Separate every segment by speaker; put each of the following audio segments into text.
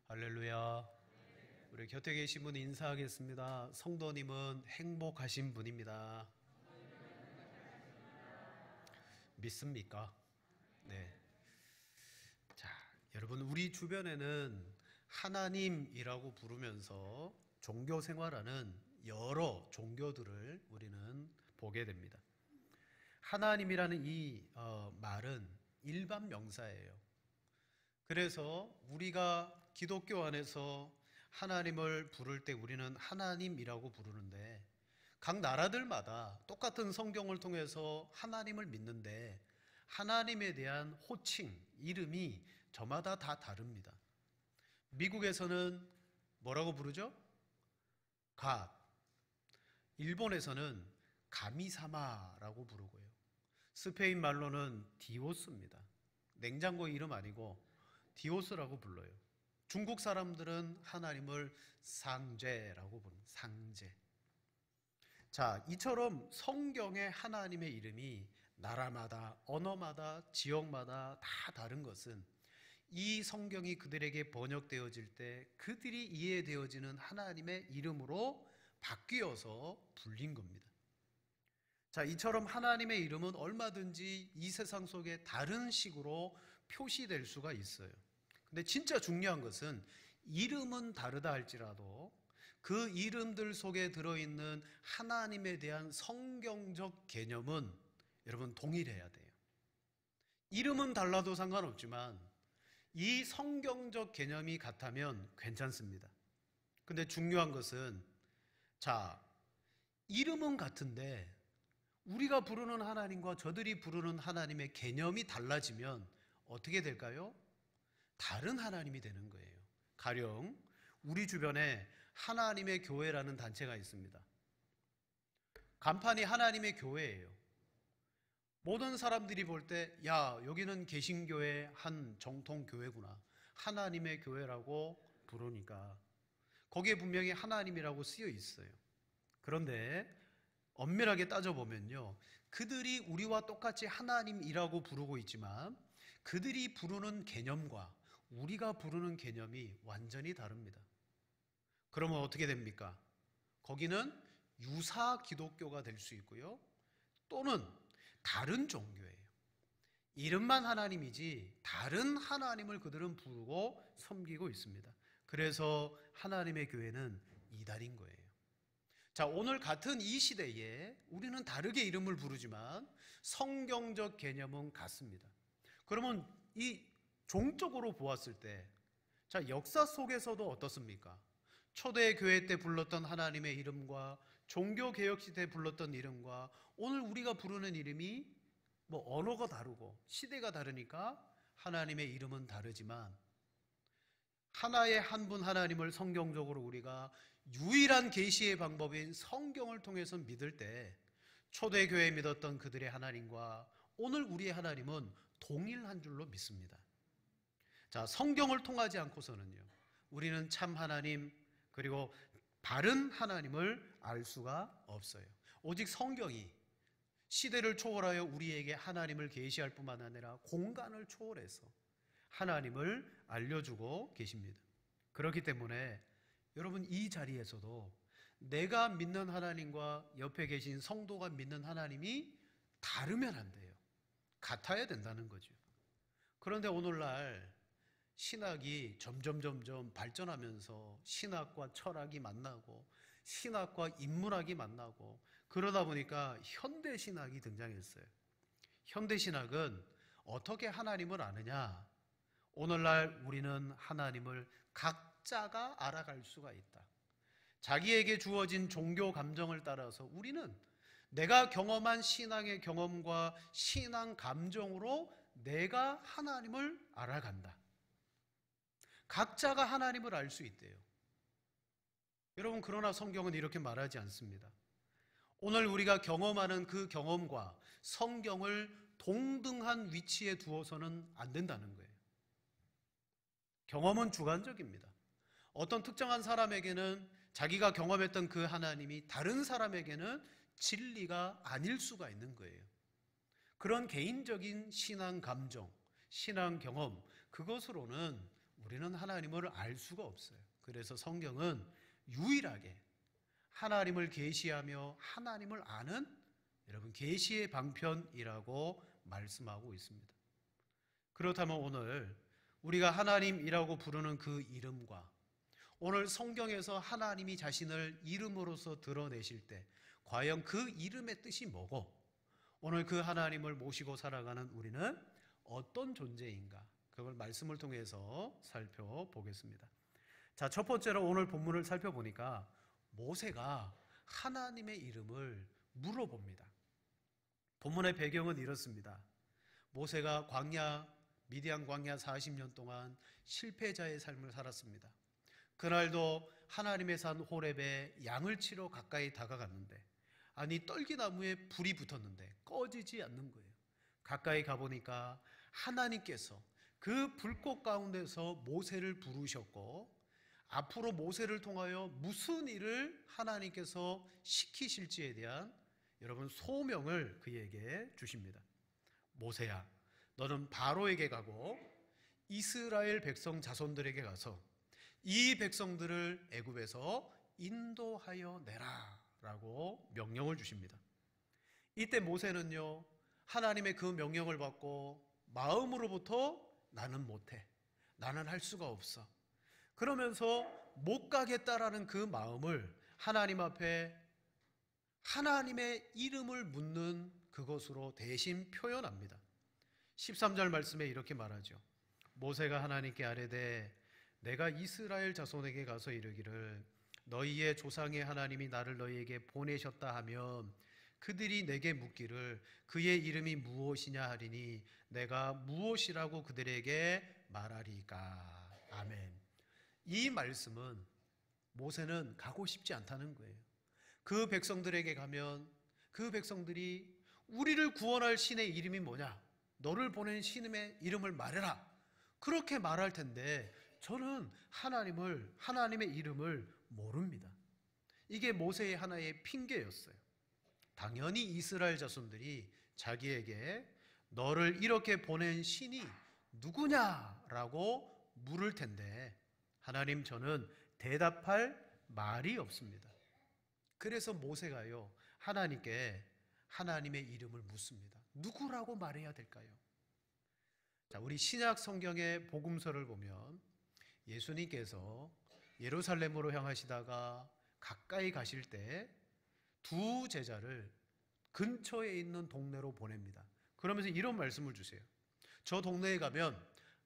Speaker 1: 할렐루야. 우리 곁에 계신 분 인사하겠습니다. 성도님은 행복하신 분입니다. 믿습니까? 네. 자, 여러분, 우리 주변에는 하나님이라고 부르면서 종교 생활하는 여러 종교들을 우리는 보게 됩니다. 하나님이라는 이 말은 일반 명사예요. 그래서 우리가 기독교 안에서 하나님을 부를 때 우리는 하나님이라고 부르는데, 각 나라들마다 똑같은 성경을 통해서 하나님을 믿는데 하나님에 대한 호칭, 이름이 저마다 다 다릅니다. 미국에서는 뭐라고 부르죠? 갓. 일본에서는 가미사마라고 부르고요. 스페인 말로는 디오스입니다. 냉장고 이름 아니고 디오스라고 불러요. 중국 사람들은 하나님을 상제라고 부릅니다. 상제. 자, 이처럼 성경의 하나님의 이름이 나라마다, 언어마다, 지역마다 다 다른 것은 이 성경이 그들에게 번역되어질 때 그들이 이해되어지는 하나님의 이름으로 바뀌어서 불린 겁니다. 자, 이처럼 하나님의 이름은 얼마든지 이 세상 속에 다른 식으로 표시될 수가 있어요. 근데 진짜 중요한 것은 이름은 다르다 할지라도 그 이름들 속에 들어있는 하나님에 대한 성경적 개념은 여러분 동일해야 돼요. 이름은 달라도 상관없지만 이 성경적 개념이 같다면 괜찮습니다. 근데 중요한 것은, 자, 이름은 같은데 우리가 부르는 하나님과 저들이 부르는 하나님의 개념이 달라지면 어떻게 될까요? 다른 하나님이 되는 거예요. 가령 우리 주변에 하나님의 교회라는 단체가 있습니다. 간판이 하나님의 교회예요. 모든 사람들이 볼 때, 야, 여기는 개신교의 한 정통교회구나, 하나님의 교회라고 부르니까 거기에 분명히 하나님이라고 쓰여 있어요. 그런데 엄밀하게 따져보면요, 그들이 우리와 똑같이 하나님이라고 부르고 있지만 그들이 부르는 개념과 우리가 부르는 개념이 완전히 다릅니다. 그러면 어떻게 됩니까? 거기는 유사 기독교가 될 수 있고요, 또는 다른 종교예요. 이름만 하나님이지 다른 하나님을 그들은 부르고 섬기고 있습니다. 그래서 하나님의 교회는 이단인 거예요. 자, 오늘 같은 이 시대에 우리는 다르게 이름을 부르지만 성경적 개념은 같습니다. 그러면 이 종적으로 보았을 때, 자, 역사 속에서도 어떻습니까? 초대교회 때 불렀던 하나님의 이름과 종교개혁 시대에 불렀던 이름과 오늘 우리가 부르는 이름이 언어가 다르고 시대가 다르니까 하나님의 이름은 다르지만 하나의 한 분 하나님을 성경적으로 우리가 유일한 계시의 방법인 성경을 통해서 믿을 때 초대교회에 믿었던 그들의 하나님과 오늘 우리의 하나님은 동일한 줄로 믿습니다. 자, 성경을 통하지 않고서는요, 우리는 참 하나님 그리고 바른 하나님을 알 수가 없어요. 오직 성경이 시대를 초월하여 우리에게 하나님을 계시할 뿐만 아니라 공간을 초월해서 하나님을 알려주고 계십니다. 그렇기 때문에 여러분, 이 자리에서도 내가 믿는 하나님과 옆에 계신 성도가 믿는 하나님이 다르면 안 돼요. 같아야 된다는 거죠. 그런데 오늘날 신학이 점점 발전하면서 신학과 철학이 만나고 신학과 인문학이 만나고 그러다 보니까 현대신학이 등장했어요. 현대신학은 어떻게 하나님을 아느냐? 오늘날 우리는 하나님을 각자가 알아갈 수가 있다. 자기에게 주어진 종교 감정을 따라서 우리는 내가 경험한 신앙의 경험과 신앙 감정으로 내가 하나님을 알아간다. 각자가 하나님을 알 수 있대요. 여러분, 그러나 성경은 이렇게 말하지 않습니다. 오늘 우리가 경험하는 그 경험과 성경을 동등한 위치에 두어서는 안 된다는 거예요. 경험은 주관적입니다. 어떤 특정한 사람에게는 자기가 경험했던 그 하나님이 다른 사람에게는 진리가 아닐 수가 있는 거예요. 그런 개인적인 신앙 감정, 신앙 경험, 그것으로는 우리는 하나님을 알 수가 없어요. 그래서 성경은 유일하게 하나님을 계시하며 하나님을 아는 여러분 계시의 방편이라고 말씀하고 있습니다. 그렇다면 오늘 우리가 하나님이라고 부르는 그 이름과 오늘 성경에서 하나님이 자신을 이름으로서 드러내실 때 과연 그 이름의 뜻이 뭐고 오늘 그 하나님을 모시고 살아가는 우리는 어떤 존재인가, 그걸 말씀을 통해서 살펴보겠습니다. 자, 첫 번째로 오늘 본문을 살펴보니까 모세가 하나님의 이름을 물어봅니다. 본문의 배경은 이렇습니다. 모세가 미디안 광야 40년 동안 실패자의 삶을 살았습니다. 그날도 하나님의 산 호렙에 양을 치러 가까이 다가갔는데 떨기나무에 불이 붙었는데 꺼지지 않는 거예요. 가까이 가보니까 하나님께서 그 불꽃 가운데서 모세를 부르셨고 앞으로 모세를 통하여 무슨 일을 하나님께서 시키실지에 대한 여러분 소명을 그에게 주십니다. 모세야, 너는 바로에게 가고 이스라엘 백성 자손들에게 가서 이 백성들을 애굽에서 인도하여 내라 라고 명령을 주십니다. 이때 모세는요, 하나님의 그 명령을 받고 마음으로부터 나는 못해, 나는 할 수가 없어, 그러면서 못 가겠다라는 그 마음을 하나님 앞에 하나님의 이름을 묻는 그것으로 대신 표현합니다. 13절 말씀에 이렇게 말하죠. 모세가 하나님께 아뢰되 내가 이스라엘 자손에게 가서 이르기를 너희의 조상의 하나님이 나를 너희에게 보내셨다 하면 그들이 내게 묻기를 그의 이름이 무엇이냐 하리니 내가 무엇이라고 그들에게 말하리까. 아멘. 이 말씀은 모세는 가고 싶지 않다는 거예요. 그 백성들에게 가면 그 백성들이 우리를 구원할 신의 이름이 뭐냐, 너를 보낸 신의 이름을 말해라, 그렇게 말할 텐데 저는 하나님의 이름을 모릅니다. 이게 모세의 하나의 핑계였어요. 당연히 이스라엘 자손들이 자기에게 너를 이렇게 보낸 신이 누구냐라고 물을 텐데 하나님, 저는 대답할 말이 없습니다. 그래서 모세가요, 하나님께 하나님의 이름을 묻습니다. 누구라고 말해야 될까요? 자, 우리 신약 성경의 복음서를 보면 예수님께서 예루살렘으로 향하시다가 가까이 가실 때 두 제자를 근처에 있는 동네로 보냅니다. 그러면서 이런 말씀을 주세요. 저 동네에 가면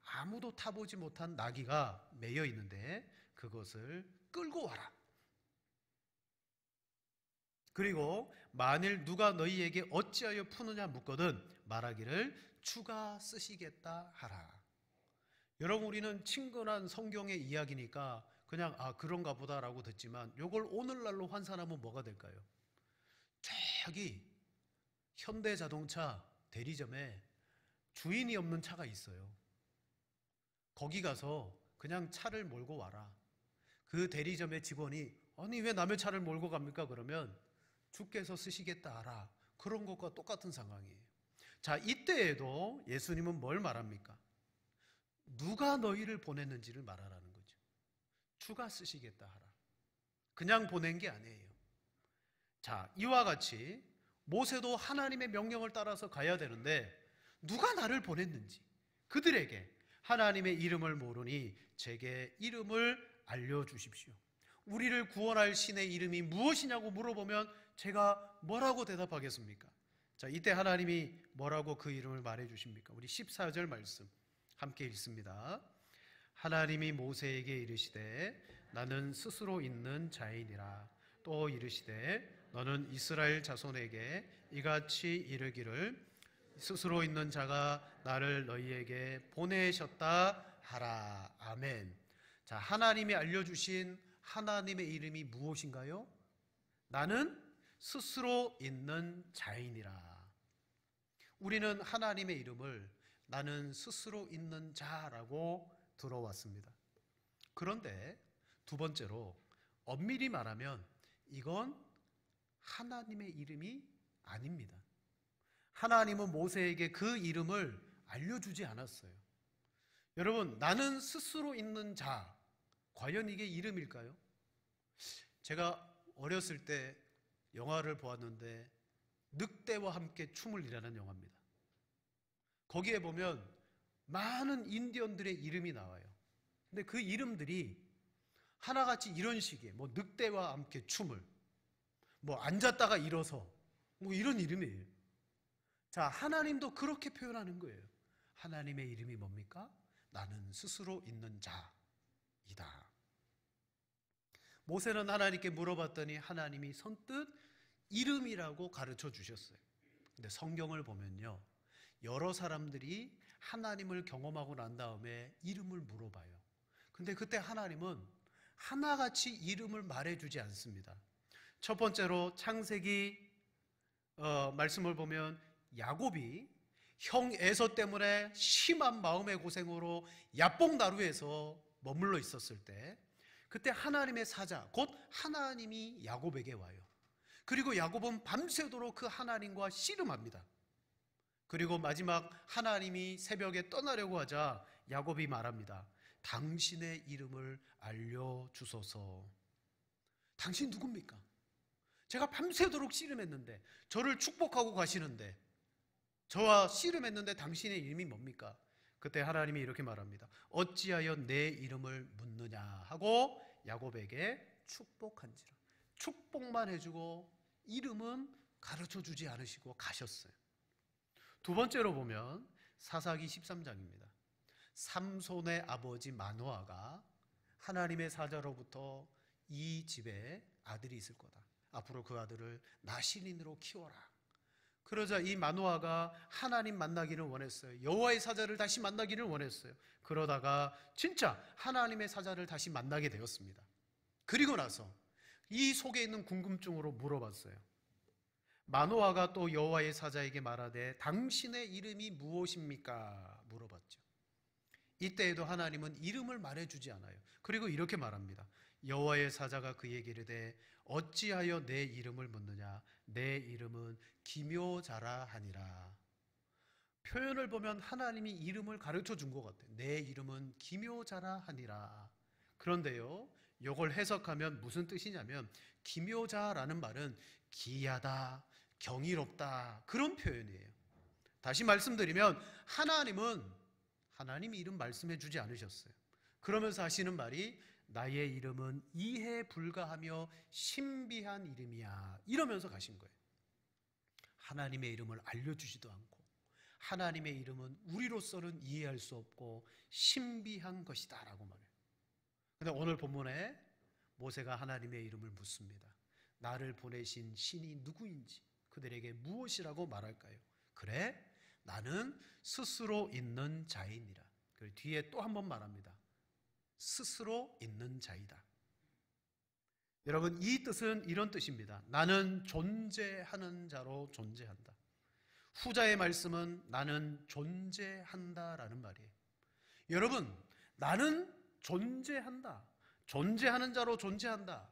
Speaker 1: 아무도 타보지 못한 나귀가 매여 있는데 그것을 끌고 와라. 그리고 만일 누가 너희에게 어찌하여 푸느냐 묻거든 말하기를 주가 쓰시겠다 하라. 여러분, 우리는 친근한 성경의 이야기니까 그냥 그런가 보다라고 듣지만 이걸 오늘날로 환산하면 뭐가 될까요? 저기 현대자동차 대리점에 주인이 없는 차가 있어요. 거기 가서 그냥 차를 몰고 와라. 그 대리점의 직원이 아니 왜 남의 차를 몰고 갑니까? 그러면 주께서 쓰시겠다 하라. 그런 것과 똑같은 상황이에요. 자, 이때에도 예수님은 뭘 말합니까? 누가 너희를 보냈는지를 말하라는 거죠. 주가 쓰시겠다 하라. 그냥 보낸 게 아니에요. 자, 이와 같이 모세도 하나님의 명령을 따라서 가야 되는데 누가 나를 보냈는지 그들에게 하나님의 이름을 모르니 제게 이름을 알려주십시오. 우리를 구원할 신의 이름이 무엇이냐고 물어보면 제가 뭐라고 대답하겠습니까? 자, 이때 하나님이 뭐라고 그 이름을 말해주십니까? 우리 14절 말씀 함께 읽습니다. 하나님이 모세에게 이르시되 나는 스스로 있는 자이니라. 또 이르시되 너는 이스라엘 자손에게 이같이 이르기를 스스로 있는 자가 나를 너희에게 보내셨다 하라. 아멘. 자, 하나님이 알려주신 하나님의 이름이 무엇인가요? 나는 스스로 있는 자이니라. 우리는 하나님의 이름을 나는 스스로 있는 자라고 들어왔습니다. 그런데 두 번째로 엄밀히 말하면 이건 하나님의 이름이 아닙니다. 하나님은 모세에게 그 이름을 알려주지 않았어요. 여러분, 나는 스스로 있는 자, 과연 이게 이름일까요? 제가 어렸을 때 영화를 보았는데 늑대와 함께 춤을 이라는 영화입니다. 거기에 보면 많은 인디언들의 이름이 나와요. 근데 그 이름들이 하나같이 이런 식이에요. 뭐 늑대와 함께 춤을, 뭐 앉았다가 일어서, 뭐 이런 이름이에요. 자, 하나님도 그렇게 표현하는 거예요. 하나님의 이름이 뭡니까? 나는 스스로 있는 자이다. 모세는 하나님께 물어봤더니 하나님이 선뜻 이름이라고 가르쳐 주셨어요. 근데 성경을 보면요, 여러 사람들이 하나님을 경험하고 난 다음에 이름을 물어봐요. 근데 그때 하나님은 하나같이 이름을 말해주지 않습니다. 첫 번째로 창세기 말씀을 보면 야곱이 형 에서 때문에 심한 마음의 고생으로 야복 나루에서 머물러 있었을 때, 그때 하나님의 사자 곧 하나님이 야곱에게 와요. 그리고 야곱은 밤새도록 그 하나님과 씨름합니다. 그리고 마지막 하나님이 새벽에 떠나려고 하자 야곱이 말합니다. 당신의 이름을 알려주소서. 당신 누굽니까? 제가 밤새도록 씨름했는데, 저를 축복하고 가시는데, 저와 씨름했는데 당신의 이름이 뭡니까? 그때 하나님이 이렇게 말합니다. 어찌하여 내 이름을 묻느냐 하고 야곱에게 축복한지라. 축복만 해주고 이름은 가르쳐주지 않으시고 가셨어요. 두 번째로 보면 사사기 13장입니다. 삼손의 아버지 마노아가 하나님의 사자로부터 이 집에 아들이 있을 거다. 앞으로 그 아들을 나신인으로 키워라. 그러자 이 마노아가 하나님 만나기를 원했어요. 여호와의 사자를 다시 만나기를 원했어요. 그러다가 진짜 하나님의 사자를 다시 만나게 되었습니다. 그리고 나서 이 속에 있는 궁금증으로 물어봤어요. 마노아가 또 여호와의 사자에게 말하되 당신의 이름이 무엇입니까? 물어봤죠. 이때에도 하나님은 이름을 말해주지 않아요. 그리고 이렇게 말합니다. 여호와의 사자가 그에게 이르되 어찌하여 내 이름을 묻느냐? 내 이름은 기묘자라 하니라. 표현을 보면 하나님이 이름을 가르쳐 준 것 같아요. 내 이름은 기묘자라 하니라. 그런데요, 이걸 해석하면 무슨 뜻이냐면, 기묘자라는 말은 기이하다, 경이롭다, 그런 표현이에요. 다시 말씀드리면 하나님이 이름 말씀해 주지 않으셨어요. 그러면서 하시는 말이 나의 이름은 이해 불가하며 신비한 이름이야, 이러면서 가신 거예요. 하나님의 이름을 알려주지도 않고 하나님의 이름은 우리로서는 이해할 수 없고 신비한 것이다 라고 말해요. 그런데 오늘 본문에 모세가 하나님의 이름을 묻습니다. 나를 보내신 신이 누구인지, 그들에게 무엇이라고 말할까요? 그래, 나는 스스로 있는 자이니라. 그리고 뒤에 또 한 번 말합니다. 스스로 있는 자이다. 여러분, 이 뜻은 이런 뜻입니다. 나는 존재하는 자로 존재한다. 후자의 말씀은 나는 존재한다라는 말이에요. 여러분, 나는 존재한다. 존재하는 자로 존재한다.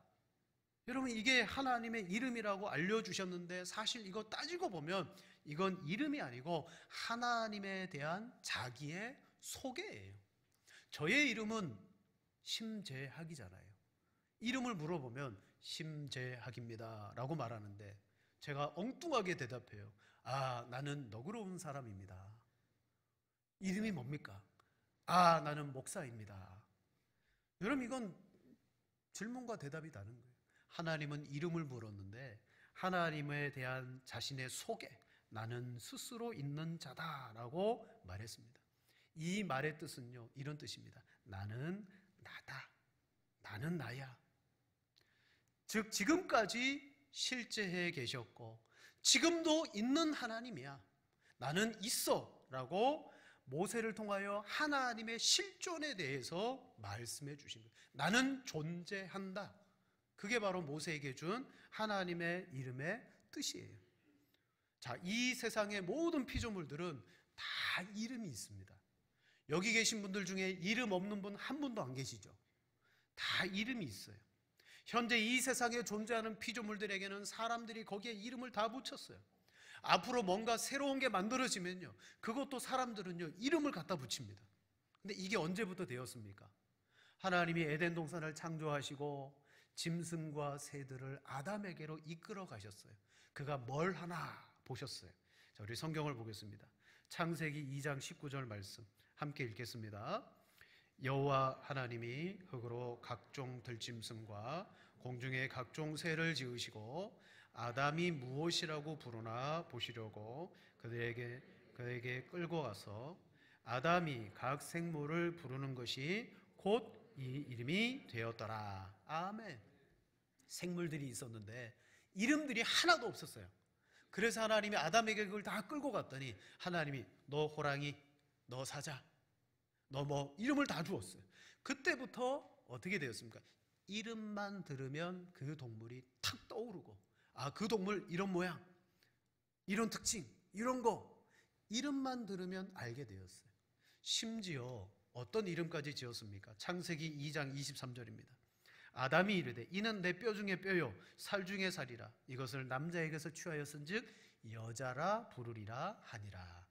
Speaker 1: 여러분, 이게 하나님의 이름이라고 알려주셨는데, 사실 이거 따지고 보면 이건 이름이 아니고 하나님에 대한 자기의 소개예요. 저의 이름은 심재학이잖아요. 이름을 물어보면 심재학입니다 라고 말하는데, 제가 엉뚱하게 대답해요. 나는 너그러운 사람입니다. 이름이 뭡니까? 나는 목사입니다. 여러분, 이건 질문과 대답이 다른 거예요. 하나님은 이름을 물었는데 하나님에 대한 자신의 소개, 나는 스스로 있는 자다라고 말했습니다. 이 말의 뜻은요, 이런 뜻입니다. 나는 나다. 나는 나야. 즉 지금까지 실제해 계셨고 지금도 있는 하나님이야. 나는 있어 라고 모세를 통하여 하나님의 실존에 대해서 말씀해 주신 거예요. 나는 존재한다. 그게 바로 모세에게 준 하나님의 이름의 뜻이에요. 자, 이 세상의 모든 피조물들은 다 이름이 있습니다. 여기 계신 분들 중에 이름 없는 분 한 분도 안 계시죠? 다 이름이 있어요. 현재 이 세상에 존재하는 피조물들에게는 사람들이 거기에 이름을 다 붙였어요. 앞으로 뭔가 새로운 게 만들어지면요, 그것도 사람들은요 이름을 갖다 붙입니다. 근데 이게 언제부터 되었습니까? 하나님이 에덴 동산을 창조하시고 짐승과 새들을 아담에게로 이끌어 가셨어요. 그가 뭘 하나 보셨어요. 자, 우리 성경을 보겠습니다. 창세기 2장 19절 말씀 함께 읽겠습니다. 여호와 하나님이 흙으로 각종 들짐승과 공중의 각종 새를 지으시고 아담이 무엇이라고 부르나 보시려고 그에게 끌고 가서 아담이 각 생물을 부르는 것이 곧 이 이름이 되었더라. 아멘. 생물들이 있었는데 이름들이 하나도 없었어요. 그래서 하나님이 아담에게 그걸 다 끌고 갔더니 하나님이 너 호랑이, 너 사자, 너 뭐 이름을 다 주었어요. 그때부터 어떻게 되었습니까? 이름만 들으면 그 동물이 탁 떠오르고, 아, 그 동물 이런 모양, 이런 특징, 이런 거 이름만 들으면 알게 되었어요. 심지어 어떤 이름까지 지었습니까? 창세기 2장 23절입니다. 아담이 이르되 이는 내 뼈 중에 뼈요 살 중에 살이라. 이것을 남자에게서 취하였은즉 여자라 부르리라 하니라.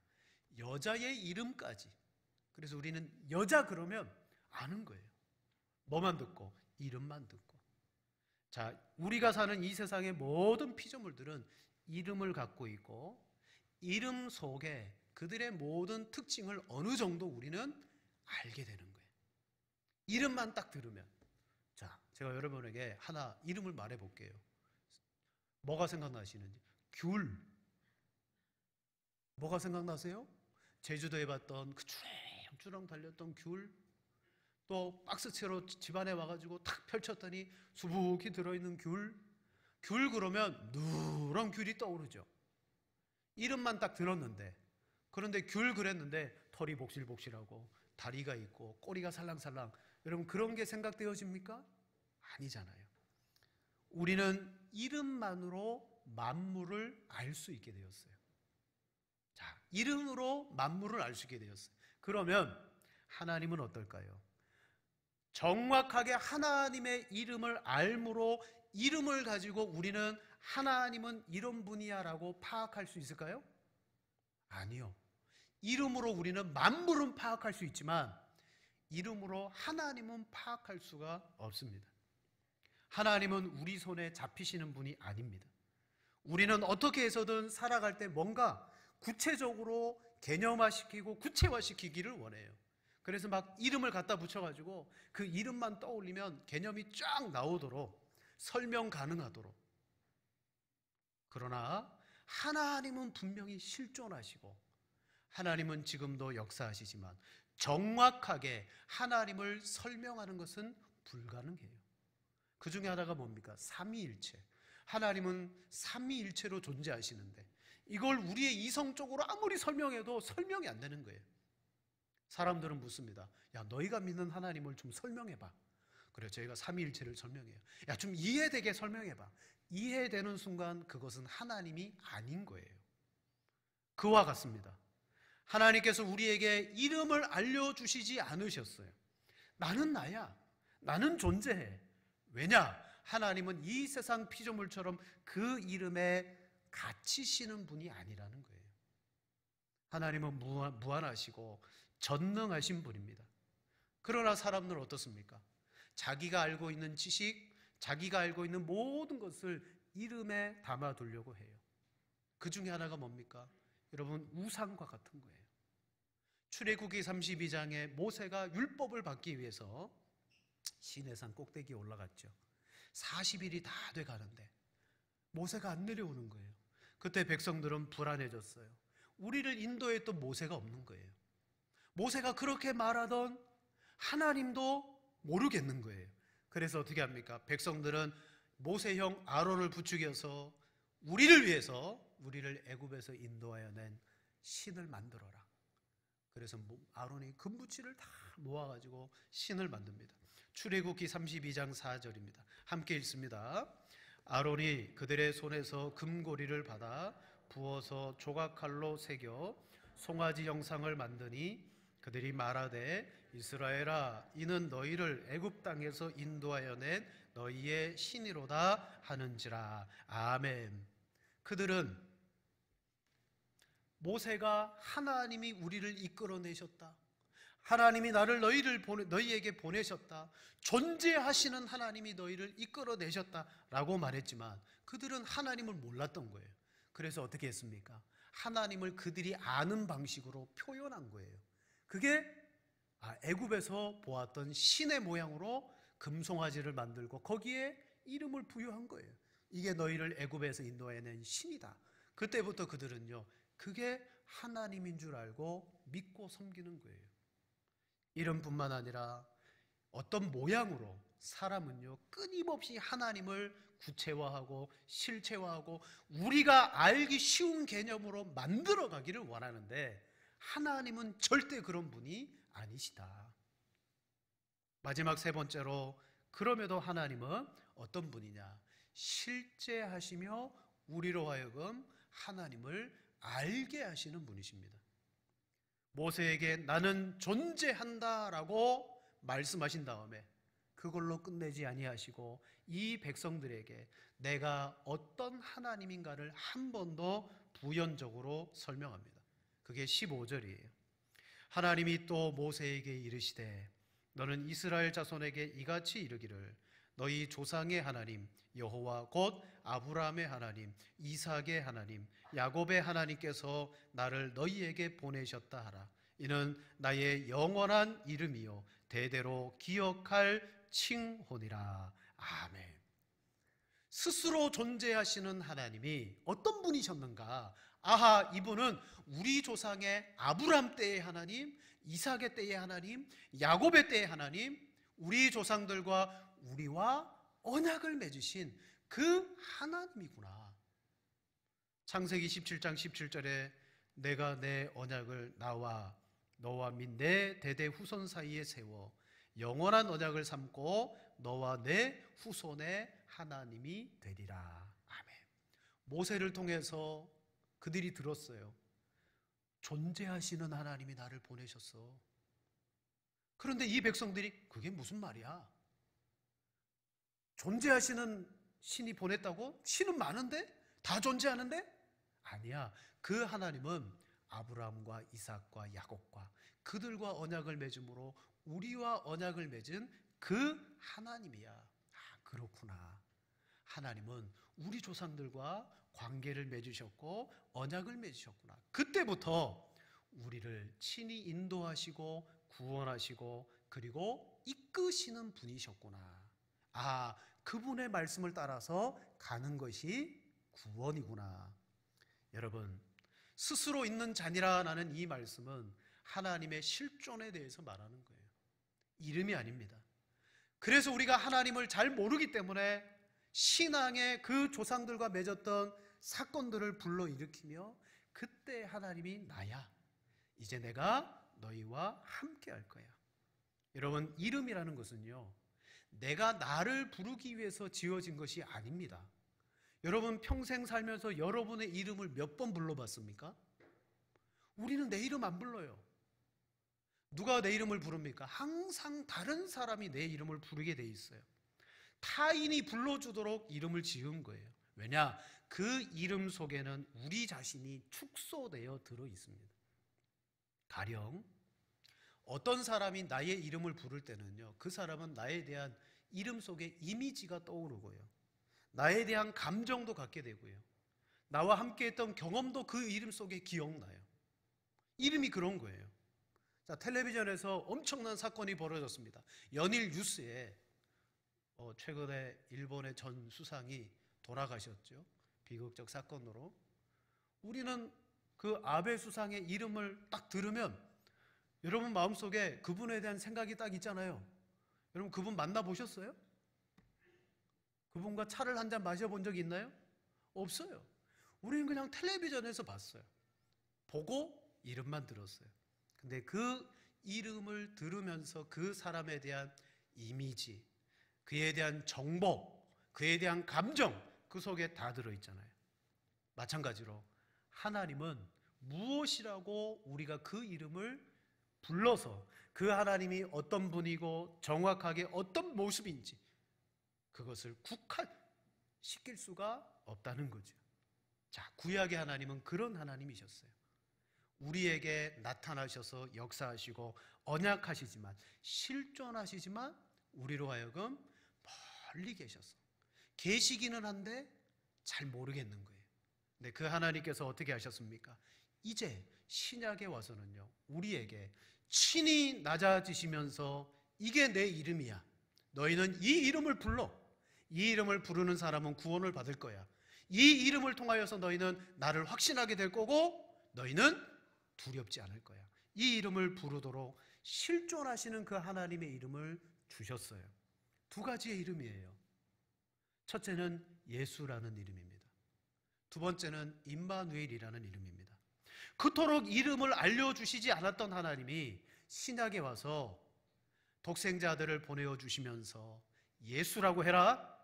Speaker 1: 여자의 이름까지. 그래서 우리는 여자 그러면 아는 거예요. 뭐만 듣고? 이름만 듣고. 자, 우리가 사는 이 세상의 모든 피조물들은 이름을 갖고 있고 이름 속에 그들의 모든 특징을 어느 정도 우리는 알게 되는 거예요. 이름만 딱 들으면. 자, 제가 여러분에게 하나 이름을 말해 볼게요. 뭐가 생각나시는지. 귤. 뭐가 생각나세요? 제주도에 봤던 그 주렁주렁 달렸던 귤. 또 박스채로 집안에 와가지고 탁 펼쳤더니 수북히 들어있는 귤. 귤 그러면 누런 귤이 떠오르죠. 이름만 딱 들었는데, 그런데 귤 그랬는데 털이 복실복실하고 다리가 있고 꼬리가 살랑살랑, 여러분 그런 게 생각되어집니까? 아니잖아요. 우리는 이름만으로 만물을 알 수 있게 되었어요. 자, 이름으로 만물을 알 수 있게 되었어요. 그러면 하나님은 어떨까요? 정확하게 하나님의 이름을 알므로 이름을 가지고 우리는 하나님은 이런 분이야 라고 파악할 수 있을까요? 아니요. 이름으로 우리는 만물은 파악할 수 있지만 이름으로 하나님은 파악할 수가 없습니다. 하나님은 우리 손에 잡히시는 분이 아닙니다. 우리는 어떻게 해서든 살아갈 때 뭔가 구체적으로 개념화시키고 구체화시키기를 원해요. 그래서 막 이름을 갖다 붙여가지고 그 이름만 떠올리면 개념이 쫙 나오도록 설명 가능하도록. 그러나 하나님은 분명히 실존하시고 하나님은 지금도 역사하시지만 정확하게 하나님을 설명하는 것은 불가능해요. 그 중에 하나가 뭡니까? 삼위일체. 하나님은 삼위일체로 존재하시는데 이걸 우리의 이성적으로 아무리 설명해도 설명이 안 되는 거예요. 사람들은 묻습니다. 야, 너희가 믿는 하나님을 좀 설명해봐. 그래요. 저희가 삼위일체를 설명해요. 야, 좀 이해되게 설명해봐. 이해되는 순간 그것은 하나님이 아닌 거예요. 그와 같습니다. 하나님께서 우리에게 이름을 알려주시지 않으셨어요. 나는 나야. 나는 존재해. 왜냐? 하나님은 이 세상 피조물처럼 그 이름에 갇히시는 분이 아니라는 거예요. 하나님은 무한하시고 전능하신 분입니다. 그러나 사람들은 어떻습니까? 자기가 알고 있는 지식, 자기가 알고 있는 모든 것을 이름에 담아두려고 해요. 그 중에 하나가 뭡니까? 여러분, 우상과 같은 거예요. 출애굽기 32장에 모세가 율법을 받기 위해서 시내산 꼭대기에 올라갔죠. 40일이 다 돼 가는데 모세가 안 내려오는 거예요. 그때 백성들은 불안해졌어요. 우리를 인도했던 모세가 없는 거예요. 모세가 그렇게 말하던 하나님도 모르겠는 거예요. 그래서 어떻게 합니까? 백성들은 모세 형 아론을 부추겨서 우리를 위해서 우리를 애굽에서 인도하여 낸 신을 만들어라. 그래서 아론이 금붙이를 다 모아가지고 신을 만듭니다. 출애굽기 32장 4절입니다. 함께 읽습니다. 아론이 그들의 손에서 금고리를 받아 부어서 조각칼로 새겨 송아지 형상을 만드니 그들이 말하되 이스라엘아 이는 너희를 애굽 땅에서 인도하여 낸 너희의 신이로다 하는지라. 아멘. 그들은 모세가 하나님이 우리를 이끌어내셨다, 하나님이 너희에게 보내셨다. 존재하시는 하나님이 너희를 이끌어내셨다라고 말했지만 그들은 하나님을 몰랐던 거예요. 그래서 어떻게 했습니까? 하나님을 그들이 아는 방식으로 표현한 거예요. 그게 애굽에서 보았던 신의 모양으로 금송아지를 만들고 거기에 이름을 부여한 거예요. 이게 너희를 애굽에서 인도해낸 신이다. 그때부터 그들은요, 그게 하나님인 줄 알고 믿고 섬기는 거예요. 이름뿐만 아니라 어떤 모양으로 사람은요, 끊임없이 하나님을 구체화하고 실체화하고 우리가 알기 쉬운 개념으로 만들어가기를 원하는데 하나님은 절대 그런 분이 아니시다. 마지막 세 번째로, 그럼에도 하나님은 어떤 분이냐? 실제하시며 우리로 하여금 하나님을 알게 하시는 분이십니다. 모세에게 나는 존재한다라고 말씀하신 다음에 그걸로 끝내지 아니하시고 이 백성들에게 내가 어떤 하나님인가를 한 번 더 부연적으로 설명합니다. 그게 15절이에요. 하나님이 또 모세에게 이르시되 너는 이스라엘 자손에게 이같이 이르기를 너희 조상의 하나님 여호와 곧 아브라함의 하나님 이삭의 하나님 야곱의 하나님께서 나를 너희에게 보내셨다 하라. 이는 나의 영원한 이름이요 대대로 기억할 칭호니라. 아멘. 스스로 존재하시는 하나님이 어떤 분이셨는가? 아하, 이분은 우리 조상의 아브라함 때의 하나님, 이삭의 때의 하나님, 야곱의 때의 하나님, 우리 조상들과 우리와 언약을 맺으신 그 하나님이구나. 창세기 17장 17절에 내가 내 언약을 너와 및 내 대대 후손 사이에 세워 영원한 언약을 삼고 너와 내 후손의 하나님이 되리라. 아멘. 모세를 통해서 그들이 들었어요. 존재하시는 하나님이 나를 보내셨어. 그런데 이 백성들이 그게 무슨 말이야? 존재하시는 신이 보냈다고? 신은 많은데? 다 존재하는데? 아니야. 그 하나님은 아브라함과 이삭과 야곱과 그들과 언약을 맺음으로 우리와 언약을 맺은 그 하나님이야. 그렇구나. 하나님은 우리 조상들과 관계를 맺으셨고 언약을 맺으셨구나. 그때부터 우리를 친히 인도하시고 구원하시고 그리고 이끄시는 분이셨구나. 그분의 말씀을 따라서 가는 것이 구원이구나. 여러분, 스스로 있는 자니라라는 이 말씀은 하나님의 실존에 대해서 말하는 거예요. 이름이 아닙니다. 그래서 우리가 하나님을 잘 모르기 때문에 신앙의 그 조상들과 맺었던 사건들을 불러일으키며 그때 하나님이 나야. 이제 내가 너희와 함께 할 거야. 여러분, 이름이라는 것은요, 내가 나를 부르기 위해서 지어진 것이 아닙니다. 여러분 평생 살면서 여러분의 이름을 몇 번 불러봤습니까? 우리는 내 이름 안 불러요. 누가 내 이름을 부릅니까? 항상 다른 사람이 내 이름을 부르게 돼 있어요. 타인이 불러주도록 이름을 지은 거예요. 왜냐? 그 이름 속에는 우리 자신이 축소되어 들어 있습니다. 가령 어떤 사람이 나의 이름을 부를 때는요, 그 사람은 나에 대한 이름 속에 이미지가 떠오르고요, 나에 대한 감정도 갖게 되고요, 나와 함께했던 경험도 그 이름 속에 기억나요. 이름이 그런 거예요. 자, 텔레비전에서 엄청난 사건이 벌어졌습니다. 연일 뉴스에 최근에 일본의 전 수상이 돌아가셨죠. 비극적 사건으로. 우리는 그 아베 수상의 이름을 딱 들으면 여러분 마음속에 그분에 대한 생각이 딱 있잖아요. 여러분 그분 만나보셨어요? 그분과 차를 한잔 마셔본 적이 있나요? 없어요. 우리는 그냥 텔레비전에서 봤어요. 보고 이름만 들었어요. 근데 그 이름을 들으면서 그 사람에 대한 이미지, 그에 대한 정보, 그에 대한 감정, 그 속에 다 들어있잖아요. 마찬가지로 하나님은 무엇이라고 우리가 그 이름을 불러서 그 하나님이 어떤 분이고 정확하게 어떤 모습인지 그것을 국한시킬 수가 없다는 거죠. 자, 구약의 하나님은 그런 하나님이셨어요. 우리에게 나타나셔서 역사하시고 언약하시지만, 실존하시지만 우리로 하여금 멀리 계셔서 계시기는 한데 잘 모르겠는 거예요. 근데 그 하나님께서 어떻게 하셨습니까? 이제 신약에 와서는요, 우리에게 친히 낮아지시면서 이게 내 이름이야, 너희는 이 이름을 불러, 이 이름을 부르는 사람은 구원을 받을 거야, 이 이름을 통하여서 너희는 나를 확신하게 될 거고 너희는 두렵지 않을 거야, 이 이름을 부르도록 실존하시는 그 하나님의 이름을 주셨어요. 두 가지의 이름이에요. 첫째는 예수라는 이름입니다. 두 번째는 임마누엘이라는 이름입니다. 그토록 이름을 알려주시지 않았던 하나님이 신약에 와서 독생자 아들을 보내어 주시면서 예수라고 해라,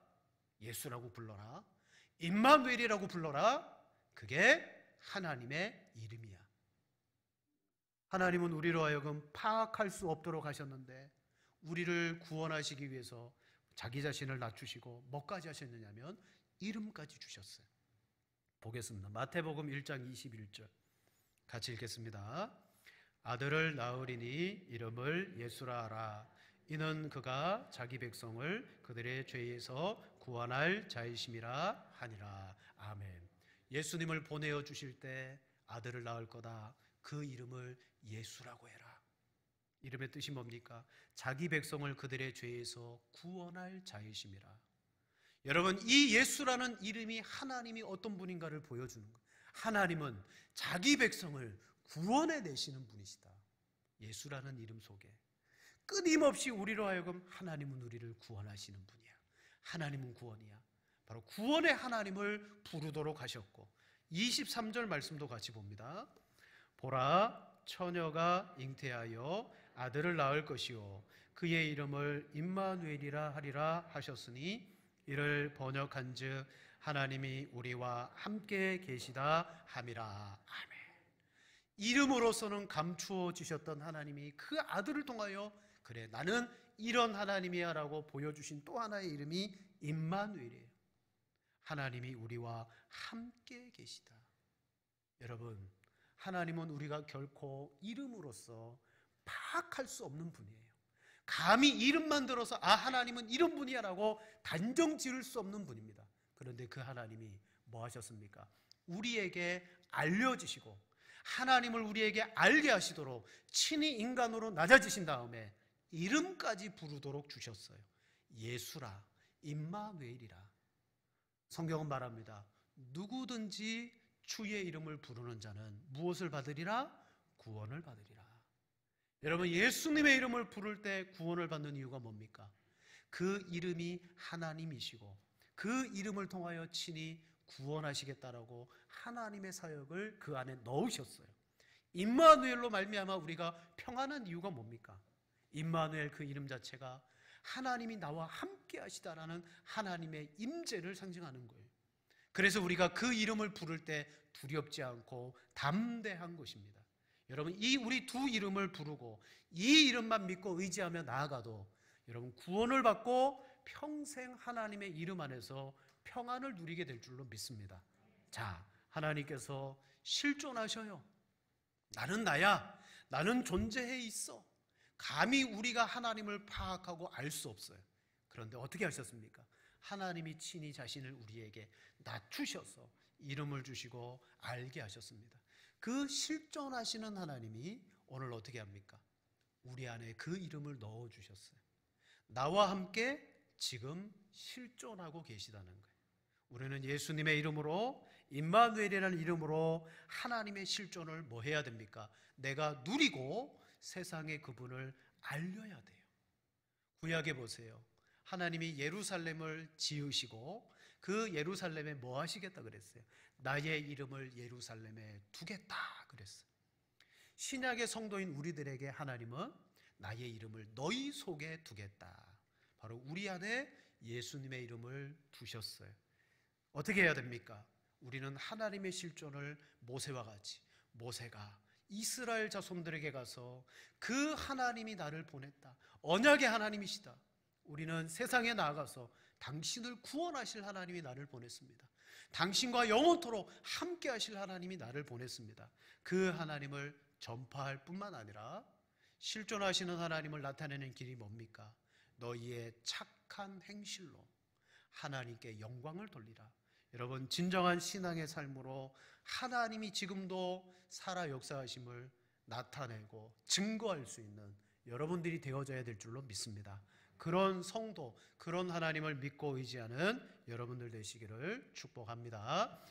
Speaker 1: 예수라고 불러라, 임마누엘이라고 불러라, 그게 하나님의 이름이야. 하나님은 우리로 하여금 파악할 수 없도록 하셨는데, 우리를 구원하시기 위해서 자기 자신을 낮추시고 뭐까지 하셨느냐면 이름까지 주셨어요. 보겠습니다. 마태복음 1장 21절 같이 읽겠습니다. 아들을 낳으리니 이름을 예수라 하라. 이는 그가 자기 백성을 그들의 죄에서 구원할 자이심이라 하니라. 아멘. 예수님을 보내어 주실 때 아들을 낳을 거다, 그 이름을 예수라고 해라. 이름의 뜻이 뭡니까? 자기 백성을 그들의 죄에서 구원할 자이심이라. 여러분, 이 예수라는 이름이 하나님이 어떤 분인가를 보여주는 거예요. 하나님은 자기 백성을 구원해 내시는 분이시다. 예수라는 이름 속에 끊임없이 우리로 하여금 하나님은 우리를 구원하시는 분이야, 하나님은 구원이야. 바로 구원의 하나님을 부르도록 하셨고, 23절 말씀도 같이 봅니다. 보라, 처녀가 잉태하여 아들을 낳을 것이요 그의 이름을 임마누엘이라 하리라 하셨으니, 이를 번역한즉 하나님이 우리와 함께 계시다 함이라. 아멘. 이름으로서는 감추어 주셨던 하나님이 그 아들을 통하여 그래, 나는 이런 하나님이야 라고 보여주신 또 하나의 이름이 임마누엘이에요. 하나님이 우리와 함께 계시다. 여러분, 하나님은 우리가 결코 이름으로서 파악할 수 없는 분이에요. 감히 이름만 들어서 하나님은 이런 분이야 라고 단정 지을 수 없는 분입니다. 그런데 그 하나님이 뭐 하셨습니까? 우리에게 알려주시고 하나님을 우리에게 알게 하시도록 친히 인간으로 낮아지신 다음에 이름까지 부르도록 주셨어요. 예수라, 임마누엘이라. 성경은 말합니다. 누구든지 주의 이름을 부르는 자는 무엇을 받으리라? 구원을 받으리라. 여러분, 예수님의 이름을 부를 때 구원을 받는 이유가 뭡니까? 그 이름이 하나님이시고 그 이름을 통하여 친히 구원하시겠다라고 하나님의 사역을 그 안에 넣으셨어요. 임마누엘로 말미암아 우리가 평안한 이유가 뭡니까? 임마누엘, 그 이름 자체가 하나님이 나와 함께 하시다라는 하나님의 임재를 상징하는 거예요. 그래서 우리가 그 이름을 부를 때 두렵지 않고 담대한 것입니다. 여러분, 이 우리 두 이름을 부르고 이 이름만 믿고 의지하며 나아가도 여러분 구원을 받고 평생 하나님의 이름 안에서 평안을 누리게 될 줄로 믿습니다. 자, 하나님께서 실존하셔요. 나는 나야, 나는 존재해 있어. 감히 우리가 하나님을 파악하고 알 수 없어요. 그런데 어떻게 하셨습니까? 하나님이 친히 자신을 우리에게 낮추셔서 이름을 주시고 알게 하셨습니다. 그 실존하시는 하나님이 오늘 어떻게 합니까? 우리 안에 그 이름을 넣어주셨어요. 나와 함께 지금 실존하고 계시다는 거예요. 우리는 예수님의 이름으로, 임마누엘이라는 이름으로 하나님의 실존을 뭐 해야 됩니까? 내가 누리고 세상에 그분을 알려야 돼요. 구약에 보세요. 하나님이 예루살렘을 지으시고 그 예루살렘에 뭐 하시겠다 그랬어요? 나의 이름을 예루살렘에 두겠다 그랬어요. 신약의 성도인 우리들에게 하나님은 나의 이름을 너희 속에 두겠다. 바로 우리 안에 예수님의 이름을 두셨어요. 어떻게 해야 됩니까? 우리는 하나님의 실존을 모세와 같이, 모세가 이스라엘 자손들에게 가서 그 하나님이 나를 보냈다, 언약의 하나님이시다, 우리는 세상에 나아가서 당신을 구원하실 하나님이 나를 보냈습니다, 당신과 영원토록 함께 하실 하나님이 나를 보냈습니다. 그 하나님을 전파할 뿐만 아니라 실존하시는 하나님을 나타내는 길이 뭡니까? 너희의 착한 행실로 하나님께 영광을 돌리라. 여러분, 진정한 신앙의 삶으로 하나님이 지금도 살아 역사하심을 나타내고 증거할 수 있는 여러분들이 되어져야 될 줄로 믿습니다. 그런 성도, 그런 하나님을 믿고 의지하는 여러분들 되시기를 축복합니다.